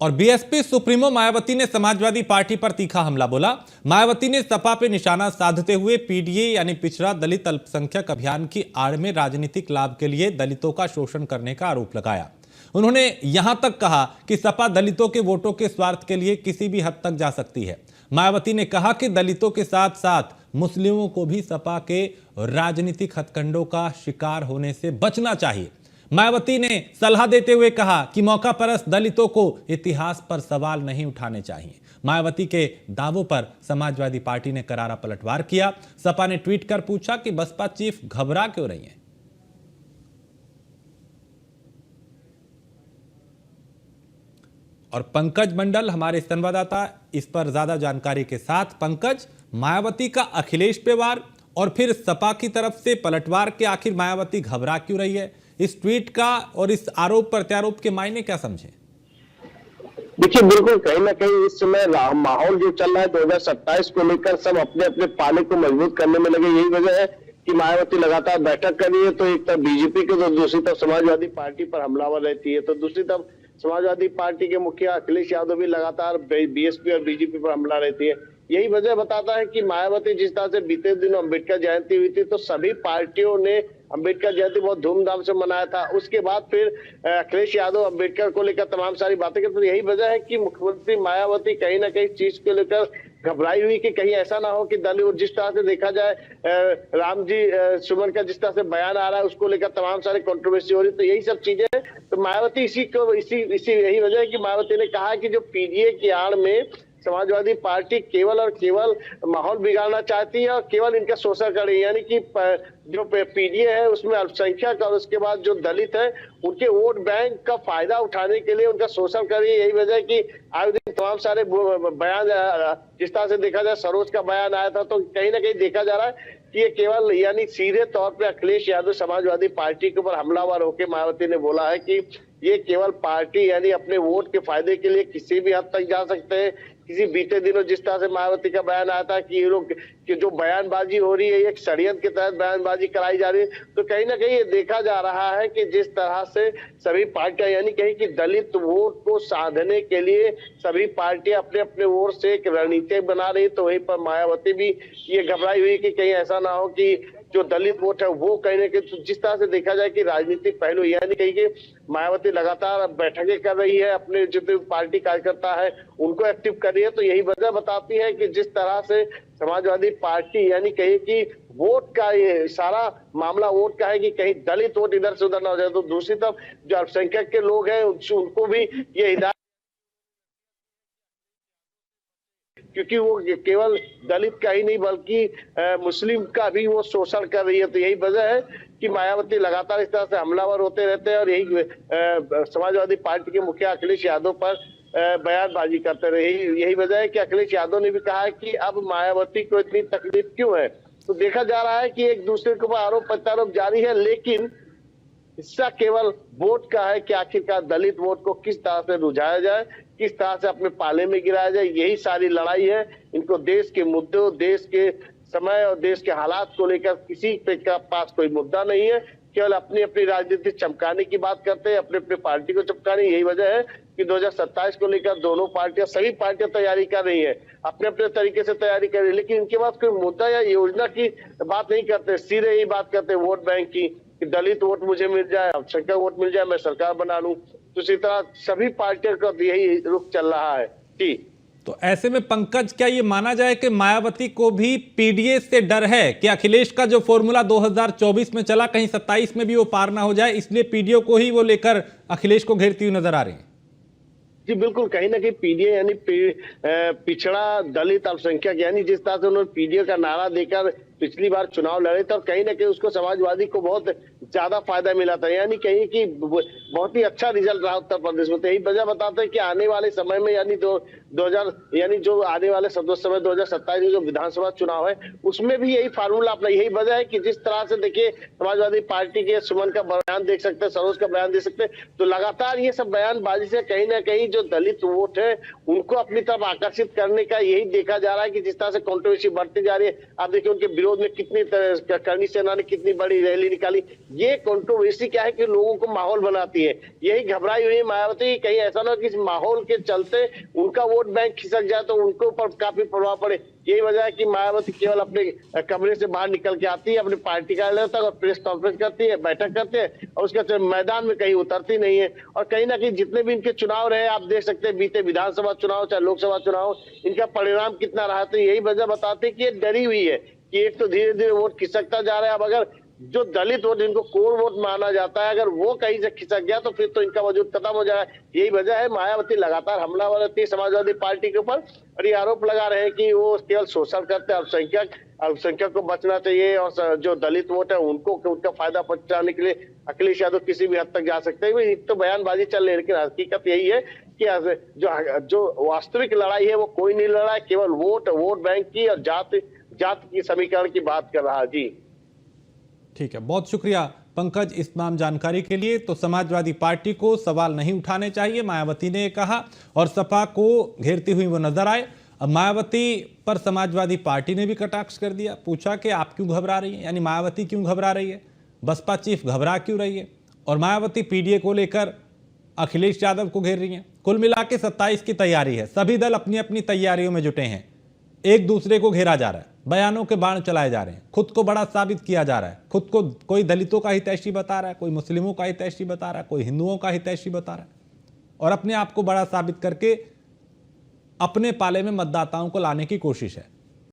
और BSP supremo Mayawati ने Samajwadi party पर तीखा हमला बोला। मायावती ने सपा पे निशाना साधते हुए पीडीए यानी पिछड़ा दलित अल्पसंख्यक अभियान की आड़ में राजनीतिक लाभ के लिए दलितों का शोषण करने का आरोप लगाया। उन्होंने यहां तक कहा कि सपा दलितों के वोटों के स्वार्थ के लिए किसी भी हद तक जा सकती है। मायावती ने कहा कि दलितों के साथ साथ मुस्लिमों को भी सपा के राजनीतिक हथकंडों का शिकार होने से बचना चाहिए। मायावती ने सलाह देते हुए कहा कि मौका परस्त दलितों को इतिहास पर सवाल नहीं उठाने चाहिए। मायावती के दावों पर समाजवादी पार्टी ने करारा पलटवार किया। सपा ने ट्वीट कर पूछा कि बसपा चीफ घबरा क्यों रही है। और पंकज मंडल हमारे संवाददाता इस पर ज्यादा जानकारी के साथ। पंकज, मायावती का अखिलेश पे वार और फिर सपा की तरफ से पलटवार के आखिर मायावती घबरा क्यों रही है? इस ट्वीट का और इस आरोप प्रत्यारोप के मायने क्या समझे? देखिए, बिल्कुल कहीं ना कहीं इस समय माहौल जो चल रहा है 2027 को लेकर सब अपने अपने पाले को मजबूत करने में लगे। यही वजह है कि मायावती लगातार बैठक कर रही है। तो एक तरफ बीजेपी की तो दूसरी तरफ समाजवादी पार्टी पर हमलावर रहती है। तो दूसरी तरफ समाजवादी पार्टी के मुखिया अखिलेश यादव भी लगातार बीएसपी और बीजेपी पर हमला रहती है। यही वजह बताता है कि मायावती जिस तरह से बीते दिनों अम्बेडकर जयंती हुई थी तो सभी पार्टियों ने अम्बेडकर जयंती बहुत धूमधाम से मनाया था। उसके बाद फिर अखिलेश यादव अम्बेडकर को लेकर तमाम सारी बातें करते। यही वजह है कि मुख्यमंत्री मायावती कहीं ना कहीं चीज को लेकर घबराई हुई कि कहीं ऐसा ना हो कि दलित, जिस तरह से देखा जाए राम जी सुमन का जिस तरह से बयान आ रहा है उसको लेकर तमाम सारी कंट्रोवर्सी हो रही। तो यही सब चीजें हैं। तो मायावती इसी यही वजह है कि मायावती ने कहा कि जो पीडीए की आड़ में समाजवादी पार्टी केवल और केवल माहौल बिगाड़ना चाहती है और केवल इनका शोषण कर रही है। यानी कि जो पीडीए है उसमें अल्पसंख्यक और उसके बाद जो दलित है उनके वोट बैंक का फायदा उठाने के लिए उनका शोषण कर रही है। यही वजह है कि आए दिन तमाम सारे बयान, जिस तरह से देखा जाए सरोज का बयान आया था तो कहीं ना कहीं देखा जा रहा है कि ये केवल यानी सीधे तौर पे अखिलेश यादव समाजवादी पार्टी के ऊपर हमलावर होकर मायावती ने बोला है कि ये केवल पार्टी यानी अपने वोट के फायदे के लिए किसी भी हद तक जा सकते हैं। किसी बीते दिनों जिस तरह से मायावती का बयान आया था कि ये लोग कि जो बयानबाजी हो रही है एक षड्यंत्र के तहत बयानबाजी कराई जा रही है। तो कहीं ना कहीं ये देखा जा रहा है कि जिस तरह से सभी पार्टियां यानी कहीं कि दलित वोट को साधने के लिए सभी पार्टियां अपने अपने ओर से एक रणनीति बना रही। तो वहीं पर मायावती भी ये घबराई हुई कि कहीं ऐसा ना हो कि जो दलित वोट है वो कहीं ना कहीं जिस तरह से देखा जाए कि राजनीतिक पहलू यानी कहीं कि मायावती लगातार बैठकें कर रही है, अपने जितने पार्टी कार्यकर्ता है उनको एक्टिव कर रही है। तो यही वजह बताती है कि जिस तरह से समाजवादी पार्टी यानी कहीं कि वोट का ये सारा मामला वोट का है कि कहीं दलित वोट इधर से उधर ना हो जाए। तो दूसरी तरफ जो अल्पसंख्यक के लोग हैं उनको भी ये हिदायत, क्योंकि वो केवल दलित का ही नहीं बल्कि मुस्लिम का भी वो शोषण कर रही है। तो यही वजह है कि मायावती लगातार इस तरह से हमलावर होते रहते हैं और यही समाजवादी पार्टी के मुखिया अखिलेश यादव पर बयानबाजी करते रहे। यही वजह है कि अखिलेश यादव ने भी कहा है कि अब मायावती को इतनी तकलीफ क्यों है। तो देखा जा रहा है कि एक दूसरे के ऊपर आरोप प्रत्यारोप जारी है, लेकिन हिस्सा केवल वोट का है कि आखिरकार दलित वोट को किस तरह से रुझाया जाए, किस तरह से अपने पाले में गिराया जाए। यही सारी लड़ाई है। इनको देश के मुद्दों, देश के समय और देश के हालात को लेकर किसी के पास कोई मुद्दा नहीं है। केवल अपनी अपनी राजनीति चमकाने की बात करते हैं, अपने अपने पार्टी को चमकाने। यही वजह है कि 2027 को लेकर दोनों पार्टियां, सभी पार्टियां तैयारी कर रही है, अपने अपने तरीके से तैयारी कर रही है, लेकिन इनके पास कोई मुद्दा या योजना की बात नहीं करते। सीधे यही बात करते वोट बैंक की कि दलित वोट मुझे मिल जाए, अल्पसंख्यक वोट मिल जाए, मैं सरकार बना लूं। तो इसी तरह सभी पार्टियों का यही रुख चल रहा है। जी, तो ऐसे में पंकज, क्या ये माना जाए कि मायावती को भी पीडीए से डर है कि अखिलेश का जो फॉर्मूला 2024 में चला कहीं 27 में भी वो पार ना हो जाए, इसलिए पीडीए को ही वो लेकर अखिलेश को घेरती हुई नजर आ रही है? जी बिल्कुल, कहीं ना कहीं पीडीए यानी पिछड़ा दलित अल्पसंख्यक यानी जिस तरह से उन्होंने पीडीए का नारा देकर पिछली बार चुनाव लड़े थे और कहीं ना कहीं उसको समाजवादी को बहुत ज्यादा फायदा मिला था, यानी कहीं कि बहुत ही अच्छा रिजल्ट रहा उत्तर प्रदेश में। तो यही वजह बताते हैं कि आने वाले समय में यानी 2000 यानी जो आने वाले समय 2027 में जो विधानसभा चुनाव है उसमें भी यही फार्मूला अपना। यही वजह है कि जिस तरह से देखिए समाजवादी पार्टी के सुमन का बयान देख सकते हैं, सरोज का बयान देख सकते हैं। तो लगातार ये सब बयानबाजी से कहीं ना कहीं जो दलित वोट है उनको अपनी तरफ आकर्षित करने का यही देखा जा रहा है कि जिस तरह से कंट्रोवर्सी बढ़ती जा रही है। आप देखिए उनके विरोध विरोध में कितनी करनी सेना ने कितनी बड़ी रैली निकाली। ये कंट्रोवर्सी क्या है कि लोगों को माहौल बनाती है, यही घबराई हुई है मायावती। कहीं ऐसा ना हो कि इस माहौल के चलते उनका वोट बैंक खिसक जाए तो उनको ऊपर काफी प्रभाव पड़े। यही वजह है कि मायावती केवल अपने कमरे से बाहर निकल के आती है, अपने पार्टी कार्यालय तक और प्रेस कॉन्फ्रेंस करती है, बैठक करते हैं और उसके बाद मैदान में कहीं उतरती नहीं है। और कहीं ना कहीं जितने भी इनके चुनाव रहे, आप देख सकते हैं बीते विधानसभा चुनाव चाहे लोकसभा चुनाव, इनका परिणाम कितना रहा। तो यही वजह बताते हैं कि ये डरी हुई है कि एक तो धीरे धीरे वोट खिसकता जा रहा है। अब अगर जो दलित वोट, जिनको कोर वोट माना जाता है, अगर वो कहीं से खिसक गया तो फिर तो इनका वजूद खत्म हो जाएगा। यही वजह है मायावती लगातार हमलावर रहती है समाजवादी पार्टी के ऊपर और ये आरोप लगा रहे हैं कि वो केवल शोषण करते हैं अल्पसंख्यक को बचना चाहिए और जो दलित वोट है उनको उनका फायदा पहुंचाने के लिए अखिलेश यादव किसी भी हद तक जा सकते हैं। एक तो बयानबाजी चल रही है, लेकिन हकीकत यही है कि जो वास्तविक लड़ाई है वो कोई नहीं लड़ा है, केवल वोट बैंक की और जात की समीकरण की बात कर रहा है। जी ठीक है, बहुत शुक्रिया पंकज इस तमाम जानकारी के लिए। तो समाजवादी पार्टी को सवाल नहीं उठाने चाहिए, मायावती ने कहा, और सपा को घेरती हुई वो नजर आए। अब मायावती पर समाजवादी पार्टी ने भी कटाक्ष कर दिया, पूछा कि आप क्यों घबरा रही हैं, यानी मायावती क्यों घबरा रही है, बसपा चीफ घबरा क्यों रही है। और मायावती पीडीए को लेकर अखिलेश यादव को घेर रही हैं। कुल मिला के 27 की तैयारी है, सभी दल अपनी अपनी तैयारियों में जुटे हैं, एक दूसरे को घेरा जा रहा है, बयानों के बाण चलाए जा रहे हैं, खुद को बड़ा साबित किया जा रहा है। खुद को कोई दलितों का हितैषी बता रहा है, कोई मुस्लिमों का हितैषी बता रहा है, कोई हिंदुओं का हितैषी बता रहा है, और अपने आप को बड़ा साबित करके अपने पाले में मतदाताओं को लाने की कोशिश है।